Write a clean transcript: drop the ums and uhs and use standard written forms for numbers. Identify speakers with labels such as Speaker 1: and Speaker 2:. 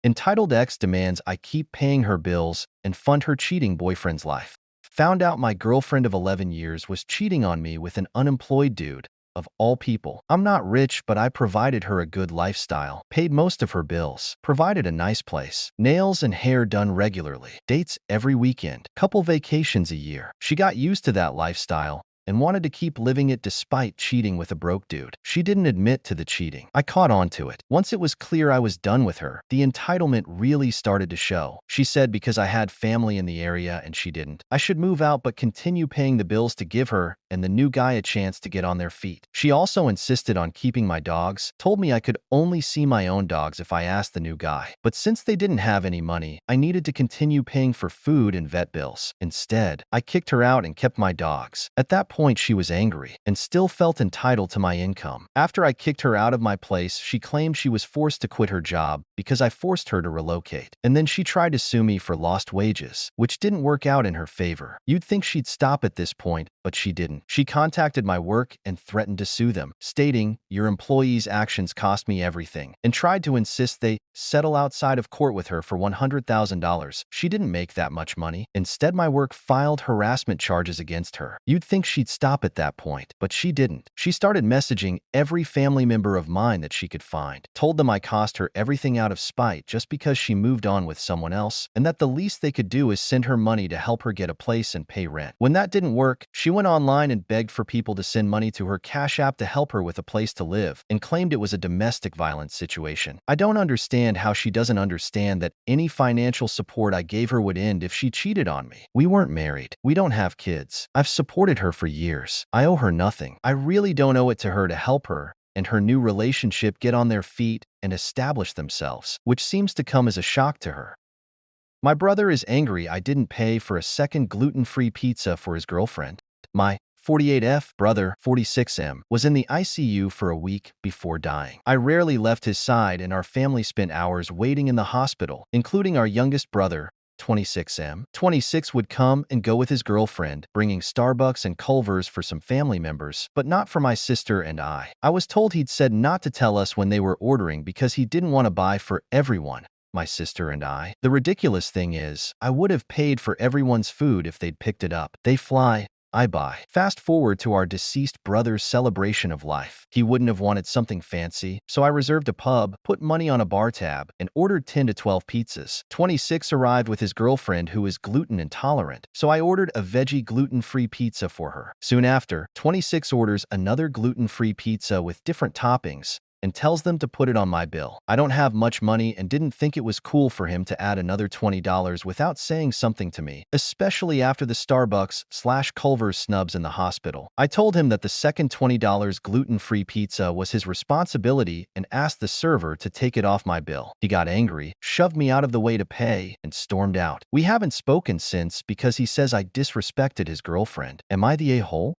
Speaker 1: Entitled ex demands I keep paying her bills and fund her cheating boyfriend's life. Found out my girlfriend of 11 years was cheating on me with an unemployed dude. Of all people. I'm not rich, but I provided her a good lifestyle, paid most of her bills, provided a nice place, nails and hair done regularly, dates every weekend, couple vacations a year. She got used to that lifestyle and wanted to keep living it despite cheating with a broke dude. She didn't admit to the cheating. I caught on to it. Once it was clear I was done with her, the entitlement really started to show. She said because I had family in the area and she didn't, I should move out but continue paying the bills to give her and the new guy a chance to get on their feet. She also insisted on keeping my dogs, told me I could only see my own dogs if I asked the new guy. But since they didn't have any money, I needed to continue paying for food and vet bills. Instead, I kicked her out and kept my dogs. At that point, she was angry and still felt entitled to my income. After I kicked her out of my place, she claimed she was forced to quit her job because I forced her to relocate. And then she tried to sue me for lost wages, which didn't work out in her favor. You'd think she'd stop at this point, but she didn't. She contacted my work and threatened to sue them, stating, "Your employees' actions cost me everything," and tried to insist they settle outside of court with her for $100,000. She didn't make that much money. Instead, my work filed harassment charges against her. You'd think she'd stop at that point, but she didn't. She started messaging every family member of mine that she could find, told them I cost her everything out of spite just because she moved on with someone else, and that the least they could do is send her money to help her get a place and pay rent. When that didn't work, she went online and begged for people to send money to her Cash App to help her with a place to live, and claimed it was a domestic violence situation. I don't understand how she doesn't understand that any financial support I gave her would end if she cheated on me. We weren't married. We don't have kids. I've supported her for years. I owe her nothing. I really don't owe it to her to help her and her new relationship get on their feet and establish themselves, which seems to come as a shock to her. My brother is angry I didn't pay for a second gluten-free pizza for his girlfriend. My 48F brother, 46M, was in the ICU for a week before dying. I rarely left his side and our family spent hours waiting in the hospital, including our youngest brother, 26M. 26 would come and go with his girlfriend, bringing Starbucks and Culver's for some family members, but not for my sister and I. I was told he'd said not to tell us when they were ordering because he didn't want to buy for everyone, my sister and I. The ridiculous thing is, I would have paid for everyone's food if they'd picked it up. They fly, I buy. Fast forward to our deceased brother's celebration of life. He wouldn't have wanted something fancy, so I reserved a pub, put money on a bar tab, and ordered 10 to 12 pizzas. 26 arrived with his girlfriend who is gluten intolerant, so I ordered a veggie gluten-free pizza for her. Soon after, 26 orders another gluten-free pizza with different toppings and tells them to put it on my bill. I don't have much money and didn't think it was cool for him to add another $20 without saying something to me, especially after the Starbucks/Culver's snubs in the hospital. I told him that the second $20 gluten-free pizza was his responsibility and asked the server to take it off my bill. He got angry, shoved me out of the way to pay, and stormed out. We haven't spoken since because he says I disrespected his girlfriend. Am I the a-hole?